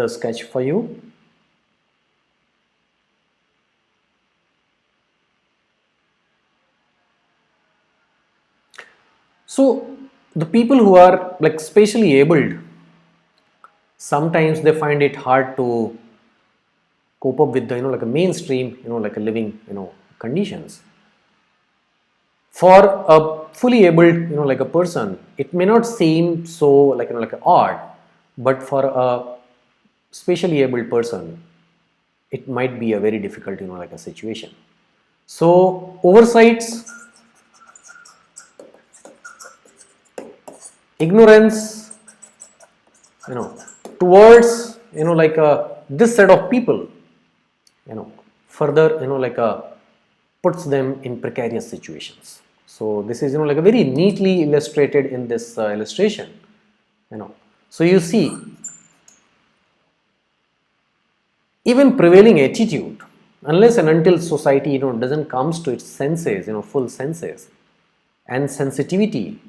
another sketch for you. So the people who are like spatially abled, sometimes they find it hard to cope up with the like a mainstream like a living conditions. For a fully abled like a person, it may not seem so like odd, but for a spatially abled person, it might be a very difficult like a situation. So oversights, ignorance towards like this set of people further like puts them in precarious situations. So this is like a very neatly illustrated in this illustration. So you see, even prevailing attitude, unless and until society doesn't comes to its senses, full senses and sensitivity,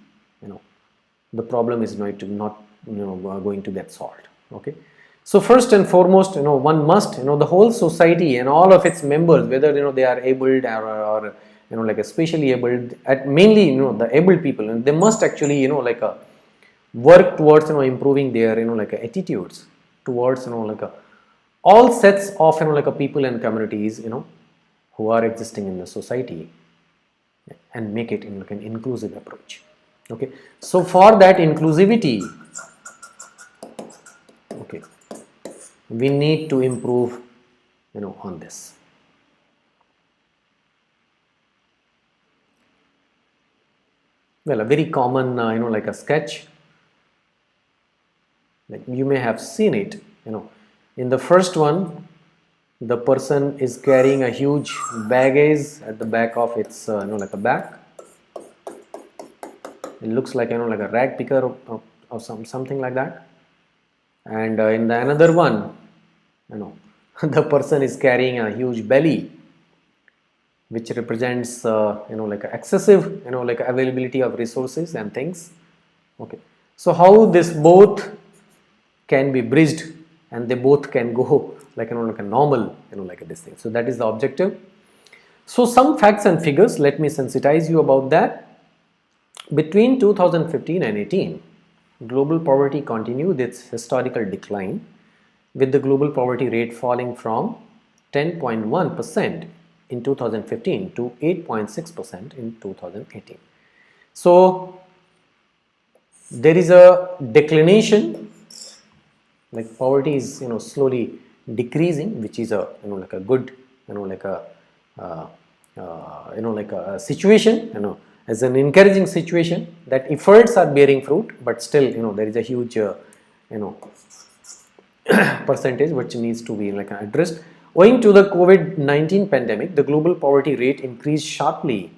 the problem is not going to get solved. Okay. So first and foremost, one must, the whole society and all of its members, whether they are abled or like especially abled, mainly the able people, and they must actually like work towards improving their like attitudes towards like all sets of like people and communities who are existing in the society, and make it in like an inclusive approach. Okay. So for that inclusivity, okay, we need to improve on this. Well, a very common like a sketch, like you may have seen it. In the first one, the person is carrying a huge baggage at the back of its like a back. It looks like like a rag picker or something like that. And in the another one, the person is carrying a huge belly, which represents like excessive like availability of resources and things. Okay. So how this both can be bridged, and they both can go like like a normal like this thing. So that is the objective. So some facts and figures, let me sensitize you about that. Between 2015 and 18, global poverty continued its historical decline, with the global poverty rate falling from 10.1% in 2015 to 8.6% in 2018. So there is a declination, like poverty is slowly decreasing, which is a like a good like a like a situation, as an encouraging situation, that efforts are bearing fruit, but still there is a huge percentage which needs to be like addressed. Owing to the COVID-19 pandemic, the global poverty rate increased sharply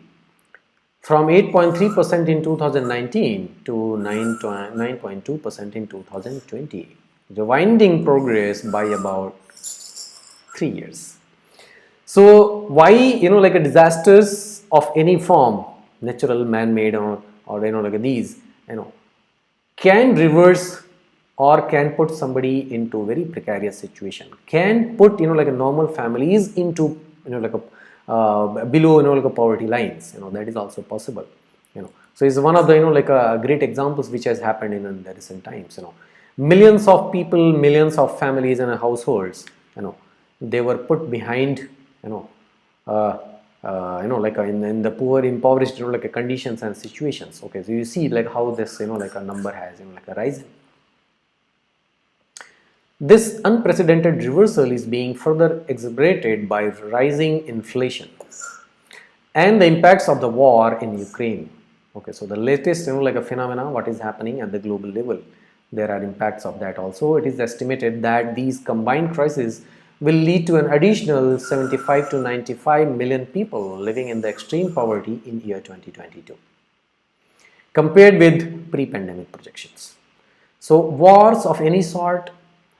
from 8.3% in 2019 to 9.2% in 2020, rewinding progress by about 3 years. So why like a disasters of any form, natural, man-made, or like these can reverse or can put somebody into very precarious situation, can put like a normal families into like a below like a poverty lines, that is also possible. So it's one of the like great examples which has happened in the recent times. Millions of people, millions of families and households, they were put behind like in the poor, impoverished like conditions and situations. Okay, so you see like how this like a number has like a risen. This unprecedented reversal is being further exacerbated by rising inflation and the impacts of the war in Ukraine. Okay, so the latest like a phenomena, what is happening at the global level, there are impacts of that also. It is estimated that these combined crises will lead to an additional 75 to 95 million people living in the extreme poverty in year 2022, compared with pre-pandemic projections. So wars of any sort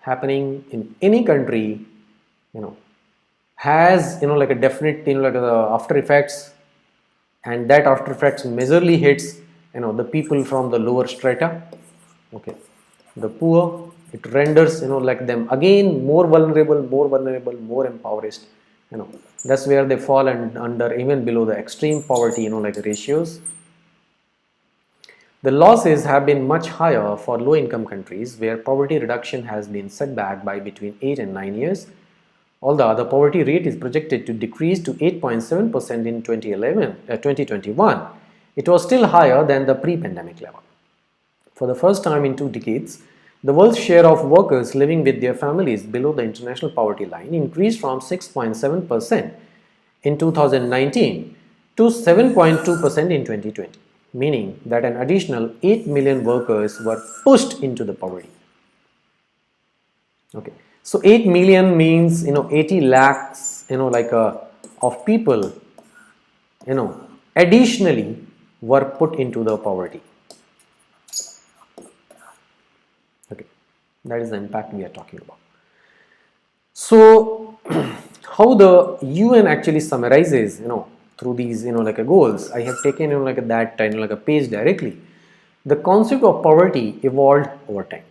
happening in any country, has like a definite like the after effects, and that after effects majorly hits the people from the lower strata, okay, the poor, It renders, like them again more vulnerable, more impoverished. That's where they fall under even below the extreme poverty, like ratios. The losses have been much higher for low income countries where poverty reduction has been set back by between 8 and 9 years. Although the poverty rate is projected to decrease to 8.7% in 2021, it was still higher than the pre-pandemic level. For the first time in 2 decades, the world's share of workers living with their families below the international poverty line increased from 6.7% in 2019 to 7.2% in 2020, meaning that an additional 8 million workers were pushed into the poverty. Okay, so 8 million means 80 lakhs of people additionally were put into the poverty. Okay, that is the impact we are talking about. So how the UN actually summarizes through these goals, I have taken that a page directly. The concept of poverty evolved over time.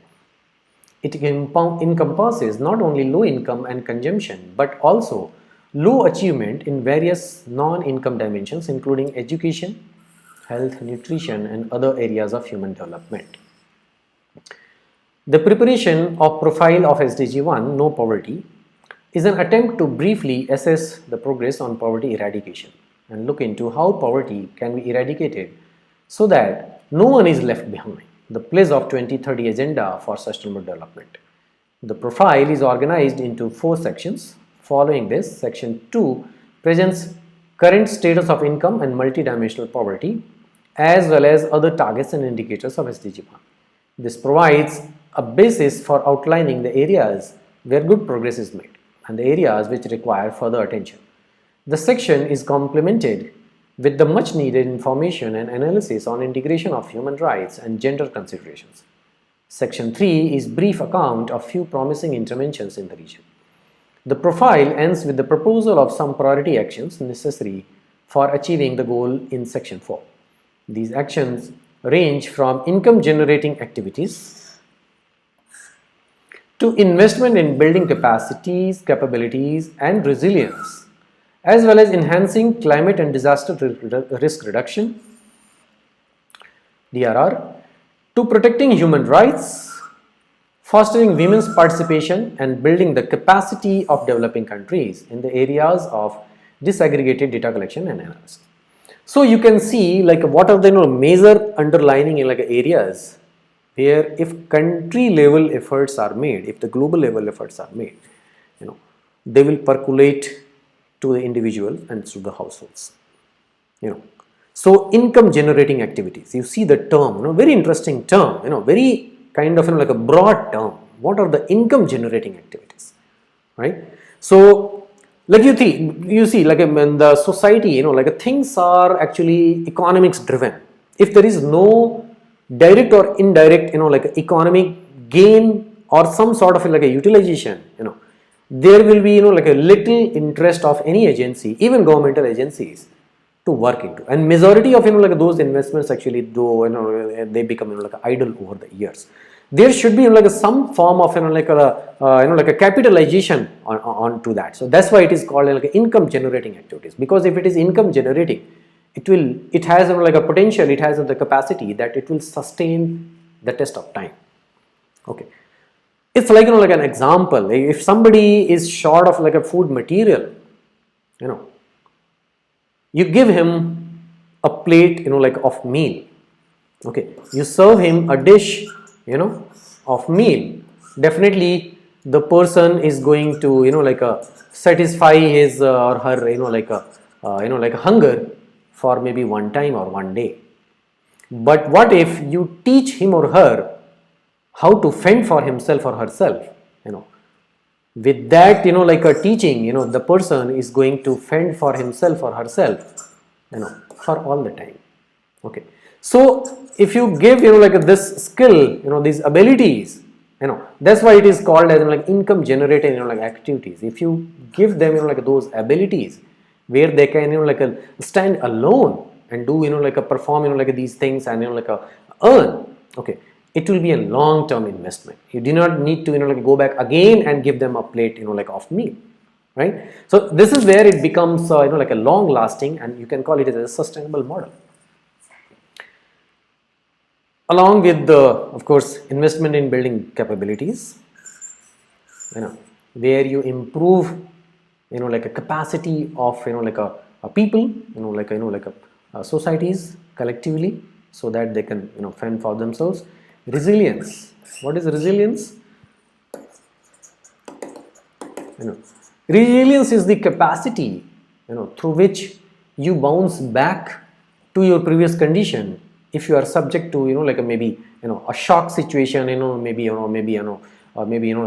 It encompasses not only low income and consumption but also low achievement in various non-income dimensions including education, health, nutrition and other areas of human development. The preparation of profile of SDG 1, no poverty, is an attempt to briefly assess the progress on poverty eradication and look into how poverty can be eradicated so that no one is left behind. The pledge of 2030 Agenda for Sustainable Development. The profile is organized into 4 sections. Following this, Section 2 presents current status of income and multidimensional poverty as well as other targets and indicators of SDG 1. This provides a basis for outlining the areas where good progress is made and the areas which require further attention. The section is complemented with the much needed information and analysis on integration of human rights and gender considerations. Section 3 is brief account of few promising interventions in the region. The profile ends with the proposal of some priority actions necessary for achieving the goal in Section 4. These actions range from income generating activities to investment in building capacities, capabilities and resilience, as well as enhancing climate and disaster risk reduction, DRR, to protecting human rights, fostering women's participation and building the capacity of developing countries in the areas of disaggregated data collection and analysis. So you can see what are the major underlining areas where if country level efforts are made, if the global level efforts are made, they will percolate to the individual and to the households. So income generating activities, you see the term, very interesting term, very kind of a broad term. What are the income generating activities, right? So you see in the society, things are actually economics driven. If there is no direct or indirect, economic gain or some sort of a utilization, there will be a little interest of any agency, even governmental agencies, to work into, and majority of those investments actually they become idle over the years. There should be some form of a capitalization on to that. So that's why it is called income generating activities, because if it is income generating, it has a potential, it has the capacity that it will sustain the test of time. Okay. It's like an example, if somebody is short of a food material, you give him a plate of meal. Okay, you serve him a dish of meal. Definitely the person is going to satisfy his or her hunger for maybe one time or one day. But what if you teach him or her how to fend for himself or herself? With that a teaching, the person is going to fend for himself or herself for all the time. Okay, so if you give this skill, these abilities, that's why it is called as income generating activities. If you give them those abilities where they can stand alone and do perform these things and earn, okay, it will be a long-term investment. You do not need to like go back again and give them a plate like of meal, right? So this is where it becomes like a long-lasting, and you can call it as a sustainable model. Along with the, of course, investment in building capabilities, where you improve like a capacity of like a people, like a societies collectively, so that they can fend for themselves. Resilience. What is resilience? Resilience is the capacity through which you bounce back to your previous condition if you are subject to like maybe a shock situation, maybe or maybe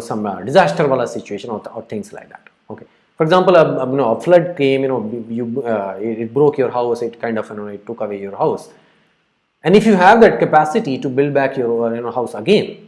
some disaster wala situation, or things like that. Okay, for example, a flood came, it broke your house, it kind of it took away your house, and if you have that capacity to build back your house again,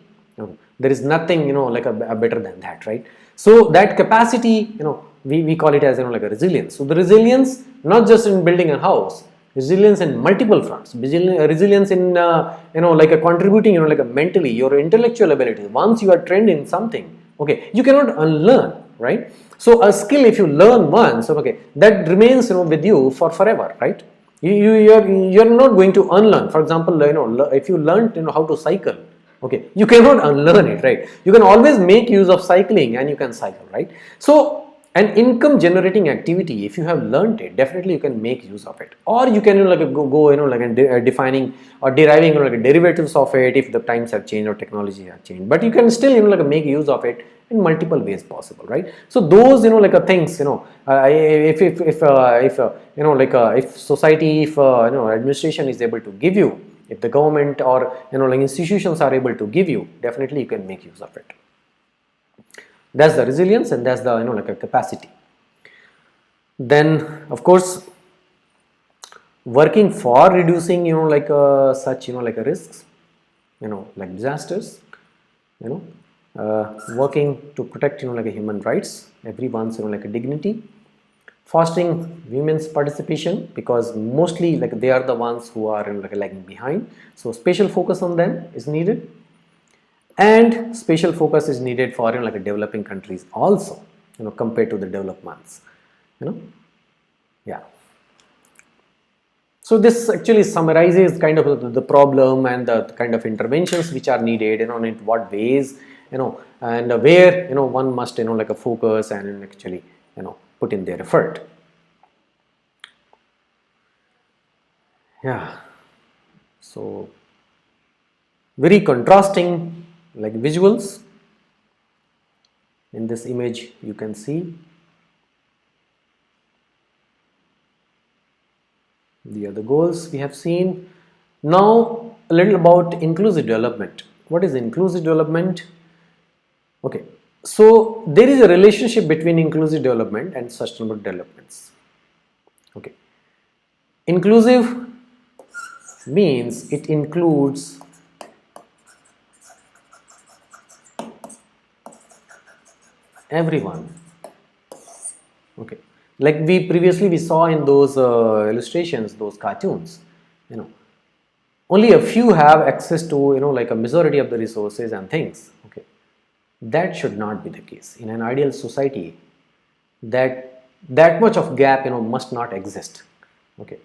there is nothing like a better than that, right? So that capacity, we call it as like a resilience. So the resilience, not just in building a house, resilience in multiple fronts, resilience in like a contributing like a mentally, your intellectual ability. Once you are trained in something, okay, you cannot unlearn, right? So a skill, if you learn once, okay, that remains with you for forever, right? You're not going to unlearn. For example, if you learned how to cycle, okay, you cannot unlearn it, right? You can always make use of cycling, and you can cycle, right? So an income generating activity, if you have learned it, definitely you can make use of it, or you can like go like defining or deriving like derivatives of it if the times have changed or technology have changed, but you can still like make use of it in multiple ways possible, right? So those like things, if society, if administration is able to give you, if the government or like institutions are able to give you, definitely you can make use of it. That's the resilience, and that's the like a capacity. Then of course, working for reducing like such like a risks, like disasters, working to protect like a human rights, everyone's like a dignity, fostering women's participation, because mostly like they are the ones who are like lagging behind, so special focus on them is needed. And special focus is needed for like developing countries also, compared to the developed ones, yeah. So this actually summarizes kind of the problem and the kind of interventions which are needed, in what ways, and where one must like a focus and actually put in their effort. Yeah. So very contrasting like visuals. In this image you can see the other goals we have seen. Now a little about inclusive development. What is inclusive development? Okay, so there is a relationship between inclusive development and sustainable developments. Okay, inclusive means it includes everyone. Okay, like we previously saw in those illustrations, those cartoons, only a few have access to like a majority of the resources and things. Okay, that should not be the case. In an ideal society, that much of gap must not exist. Okay,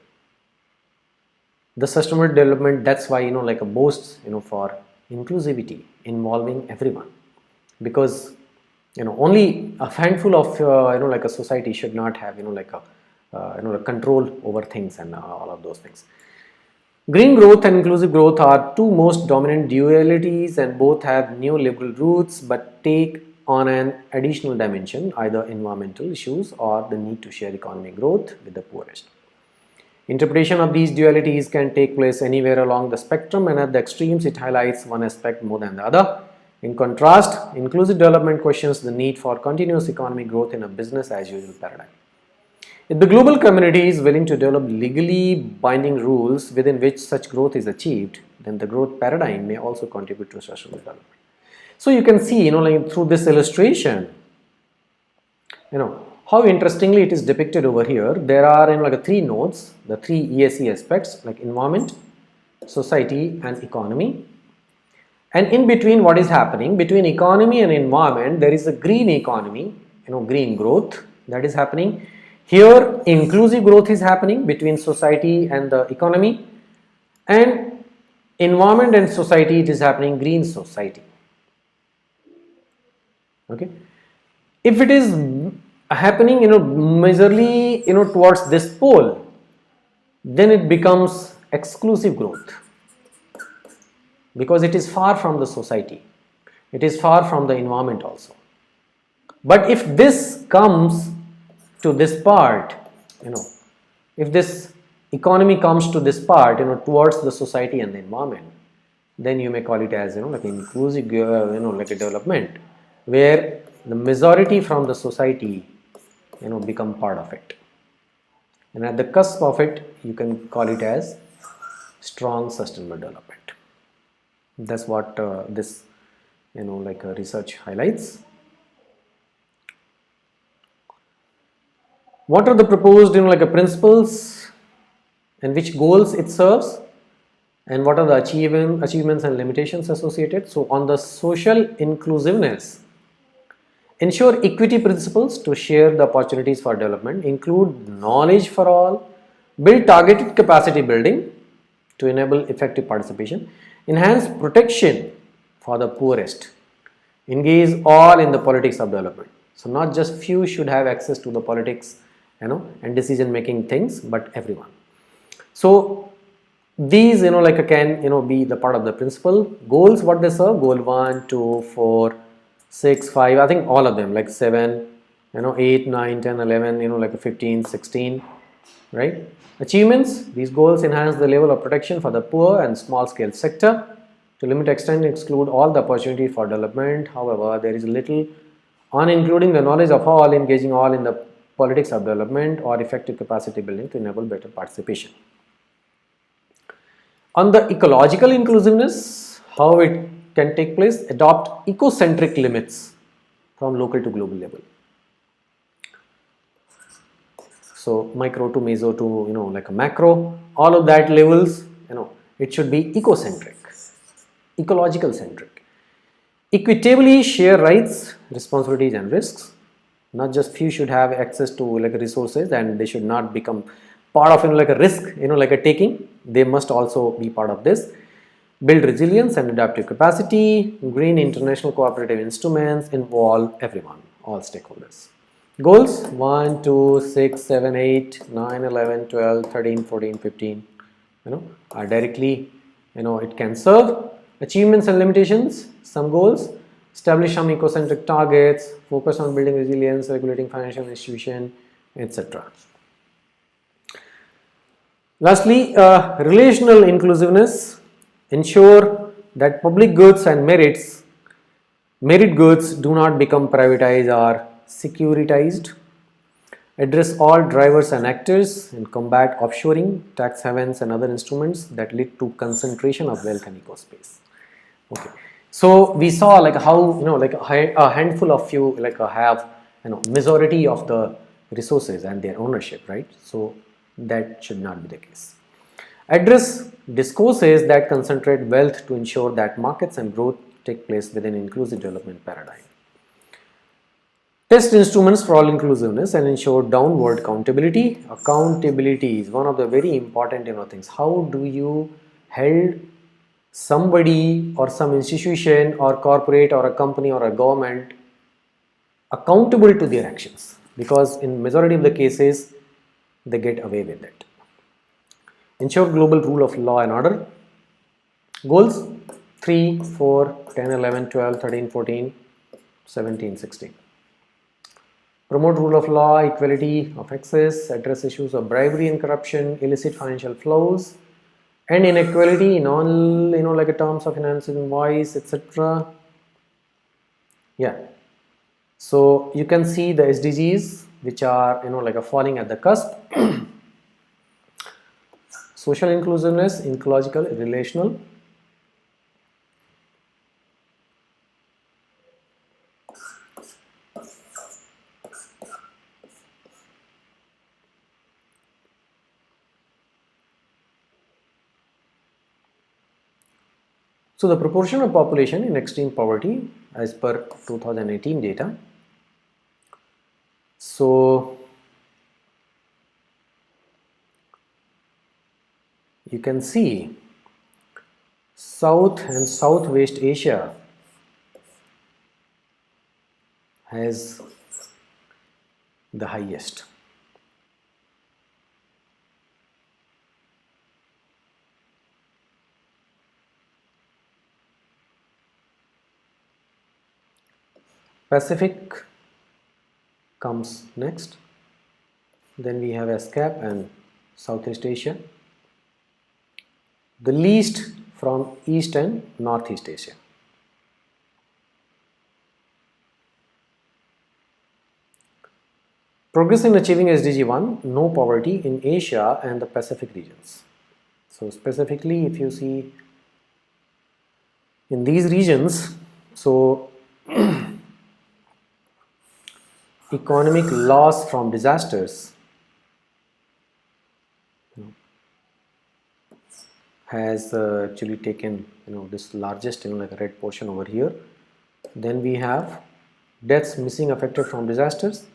the sustainable development, that's why like a boasts for inclusivity involving everyone, because only a handful of like a society should not have like a control over things and all of those things. Green growth and inclusive growth are two most dominant dualities, and both have neoliberal roots but take on an additional dimension, either environmental issues or the need to share economic growth with the poorest. Interpretation of these dualities can take place anywhere along the spectrum, and at the extremes it highlights one aspect more than the other. In contrast, inclusive development questions the need for continuous economic growth in a business as usual paradigm. If the global community is willing to develop legally binding rules within which such growth is achieved, then the growth paradigm may also contribute to sustainable development. So you can see, like through this illustration, how interestingly it is depicted over here. There are like three nodes, the three ESE aspects, like environment, society and economy. And in between, what is happening between economy and environment, there is a green economy, green growth that is happening. Here inclusive growth is happening between society and the economy, and environment and society, it is happening green society. Okay, if it is happening majorly towards this pole, then it becomes exclusive growth, because it is far from the society, it is far from the environment also. But if this comes to this part, if this economy comes to this part, towards the society and the environment, then you may call it as like inclusive like a development, where the majority from the society become part of it, and at the cusp of it you can call it as strong sustainable development. That's what this like research highlights. What are the proposed like a principles and which goals it serves, and what are the achievements and limitations associated? So on the social inclusiveness, ensure equity principles to share the opportunities for development, include knowledge for all, build targeted capacity building to enable effective participation, enhance protection for the poorest, engage all in the politics of development. So not just few should have access to the politics and decision making things, but everyone. So these like can be the part of the principle. Goals, what they serve: goal 1, 2, 4, 6, 5, I think all of them, like 7, 8, 9, 10, 11, like 15, 16, right? Achievements, these goals enhance the level of protection for the poor and small scale sector, to limit extent exclude all the opportunity for development. However, there is little on including the knowledge of all, engaging all in the politics of development or effective capacity building to enable better participation. On the ecological inclusiveness, how it can take place: adopt ecocentric limits from local to global level. So micro to meso to like a macro, all of that levels, it should be ecocentric, ecological centric. Equitably share rights, responsibilities and risks. Not just few should have access to like resources, and they should not become part of like a risk, like a taking. They must also be part of this. Build resilience and adaptive capacity. Green international cooperative instruments involve everyone, all stakeholders. Goals 1, 2, 6, 7, 8, 9, 11, 12, 13, 14, 15 are directly it can serve. Achievements and limitations, some goals: establish some ecocentric targets, focus on building resilience, regulating financial institution, etc. Lastly, relational inclusiveness, ensure that public goods and merit goods do not become privatized or securitized. Address all drivers and actors and combat offshoring, tax havens and other instruments that lead to concentration of wealth and ecospace. Okay, so we saw like how like a handful of few like have majority of the resources and their ownership, right? So that should not be the case. Address discourses that concentrate wealth to ensure that markets and growth take place within inclusive development paradigm. Test instruments for all inclusiveness and ensure downward accountability. Accountability is one of the very important things. How do you hold somebody or some institution or corporate or a company or a government accountable to their actions? Because in majority of the cases they get away with it. Ensure global rule of law and order. Goals 3, 4, 10, 11, 12, 13, 14, 17, 16. Promote rule of law, equality of access, address issues of bribery and corruption, illicit financial flows, and inequality in all like a terms of finance invoice, etc. Yeah. So you can see the SDGs which are like a falling at the cusp. Social inclusiveness, ecological, relational. So the proportion of population in extreme poverty as per 2018 data. So you can see South and Southwest Asia has the highest. Pacific comes next. Then we have ASCAP and Southeast Asia. The least from East and Northeast Asia. Progress in achieving SDG 1, no poverty in Asia and the Pacific regions. So specifically if you see in these regions, so economic loss from disasters has actually taken this largest like a red portion over here. Then we have deaths missing affected from disasters,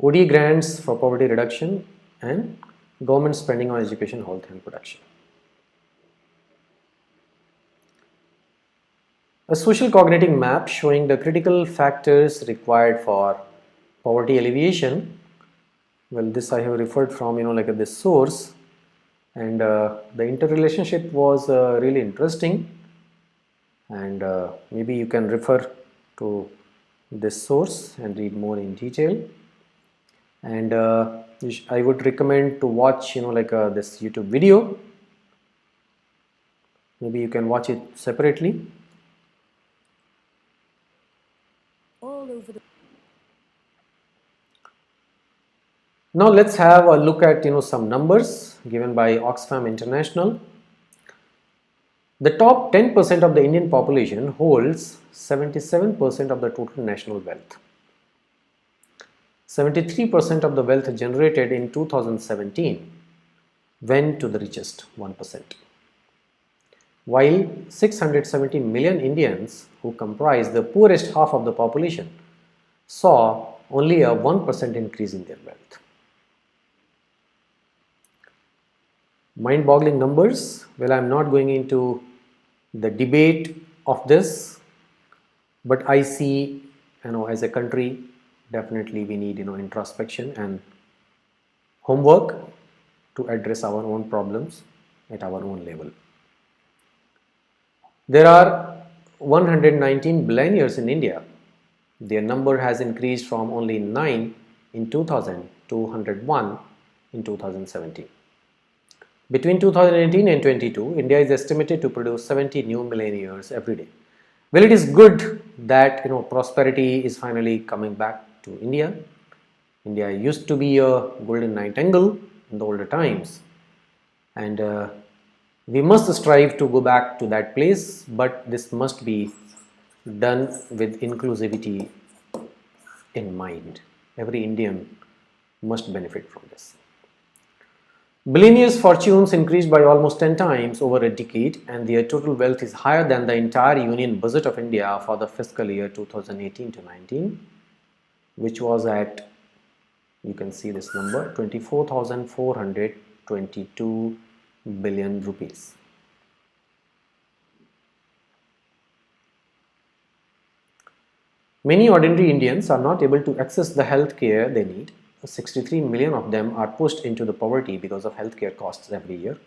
ODA grants for poverty reduction, and government spending on education, health and protection. A social cognitive map showing the critical factors required for poverty alleviation. Well, this I have referred from like this source, and the interrelationship was really interesting, and maybe you can refer to this source and read more in detail. And I would recommend to watch this YouTube video. Maybe you can watch it separately. All over the Now let's have a look at some numbers given by Oxfam International. The top 10% of the Indian population holds 77% of the total national wealth. 73% of the wealth generated in 2017 went to the richest 1%, while 670 million Indians, who comprise the poorest half of the population, saw only a 1% increase in their wealth. Mind-boggling numbers. Well, I am not going into the debate of this, but I see, as a country, definitely we need, introspection and homework to address our own problems at our own level. There are 119 billionaires in India. Their number has increased from only 9 in 2000 to 101 in 2017. Between 2018 and 22, India is estimated to produce 70 new millionaires every day. Well, it is good that prosperity is finally coming back to India. India used to be a golden triangle in the older times, and we must strive to go back to that place, but this must be done with inclusivity in mind. Every Indian must benefit from this. Billionaires' fortunes increased by almost 10 times over a decade, and their total wealth is higher than the entire union budget of India for the fiscal year 2018 to 19, which was at, you can see this number, 24,422 billion rupees. Many ordinary Indians are not able to access the health care they need. 63 million of them are pushed into the poverty because of healthcare costs every year,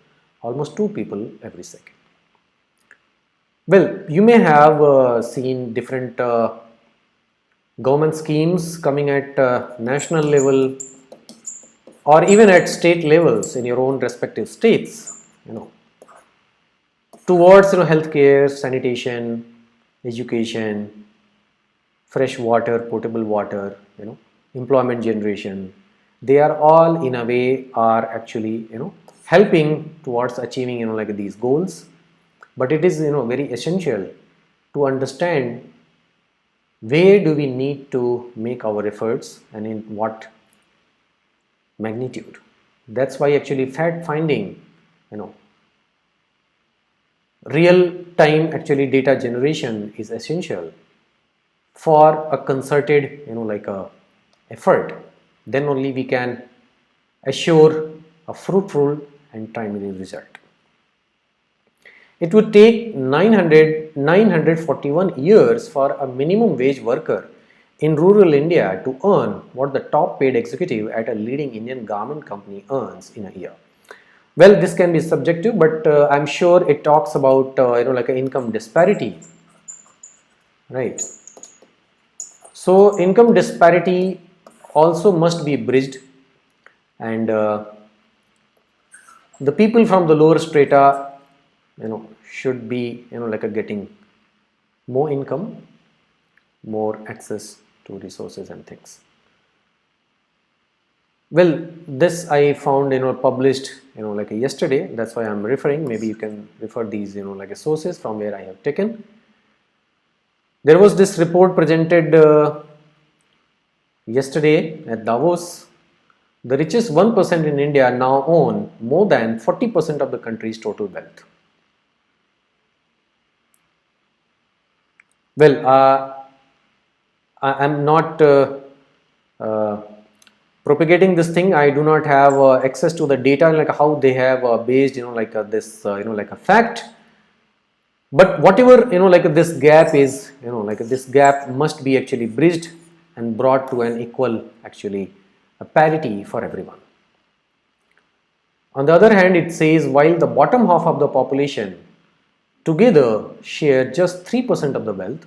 almost 2 people every second. Well, you may have seen different government schemes coming at national level or even at state levels in your own respective states, towards healthcare, sanitation, education, fresh water, potable water, employment generation. They are all in a way are actually helping towards achieving like these goals, but it is very essential to understand where do we need to make our efforts and in what magnitude. That's why actually fact finding real time actually data generation is essential for a concerted like a effort. Then only we can assure a fruitful and timely result. It would take 941 years for a minimum wage worker in rural India to earn what the top paid executive at a leading Indian garment company earns in a year. Well, this can be subjective, but I'm sure it talks about like an income disparity, right? So income disparity also must be bridged, and the people from the lower strata should be like a getting more income, more access to resources and things. Well, this I found published like yesterday. That's why I'm referring. Maybe you can refer these like sources from where I have taken. There was this report presented yesterday at Davos. The richest 1% in India now own more than 40% of the country's total wealth. Well, I'm not propagating this thing. I do not have access to the data, like how they have based like this like a fact. But whatever like this gap is, like this gap must be actually bridged and brought to an equal actually a parity for everyone. On the other hand, it says while the bottom half of the population together share just 3% of the wealth,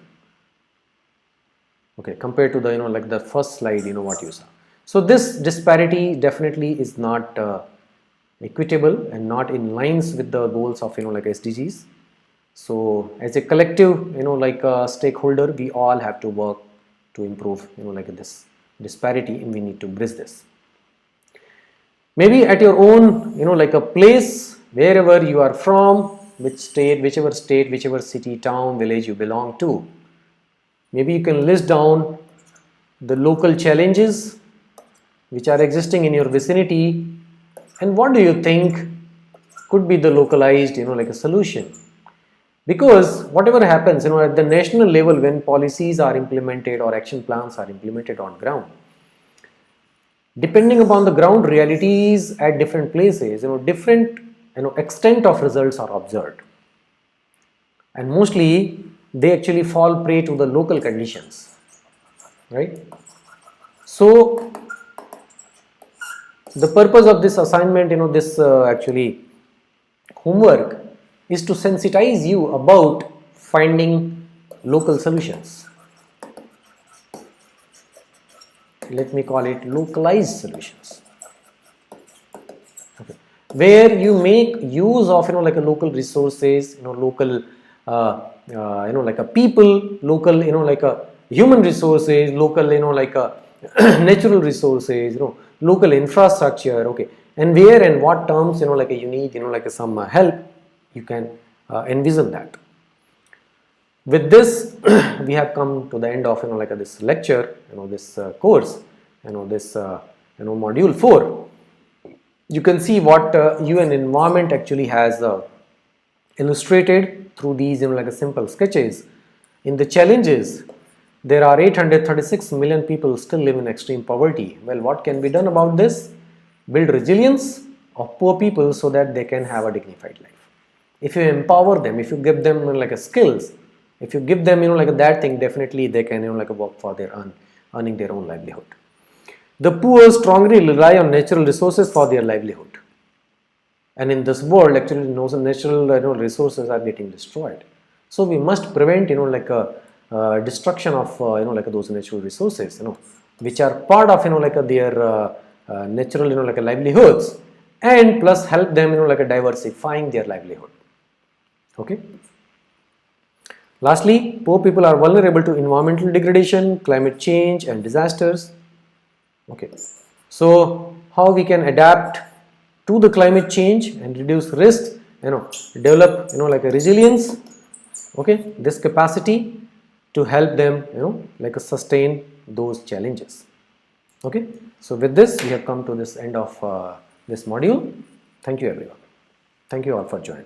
okay, compared to the like the first slide what you saw. So this disparity definitely is not equitable and not in lines with the goals of like SDGs. So as a collective like a stakeholder, we all have to work to improve like this disparity, and we need to bridge this. Maybe at your own like a place, wherever you are from, whichever state, whichever city, town, village you belong to, maybe you can list down the local challenges which are existing in your vicinity, and what do you think could be the localized like a solution. Because whatever happens at the national level, when policies are implemented or action plans are implemented on ground, depending upon the ground realities at different places, different extent of results are observed, and mostly they actually fall prey to the local conditions, right? So the purpose of this assignment, this actually homework is to sensitize you about finding local solutions. Let me call it localized solutions, okay, where you make use of like a local resources, local like a people, local like a human resources, local like a natural resources, local infrastructure, okay, and where and what terms like you need like some help, you can envision that. With this, we have come to the end of like this lecture, this course, this module 4. You can see what UN environment actually has illustrated through these like simple sketches. In the challenges, there are 836 million people still live in extreme poverty. Well, what can be done about this? Build resilience of poor people so that they can have a dignified life. If you empower them, if you give them like a skills, if you give them like that thing, definitely they can like work for their earning their own livelihood. The poor strongly rely on natural resources for their livelihood, and in this world actually natural resources are getting destroyed. So we must prevent like a destruction of like those natural resources which are part of like their natural like livelihoods, and plus help them like diversifying their livelihood. Okay. Lastly, poor people are vulnerable to environmental degradation, climate change and disasters. Okay. So how we can adapt to the climate change and reduce risks, develop like a resilience, okay, this capacity to help them like sustain those challenges. Okay. So with this, we have come to this end of this module. Thank you everyone. Thank you all for joining.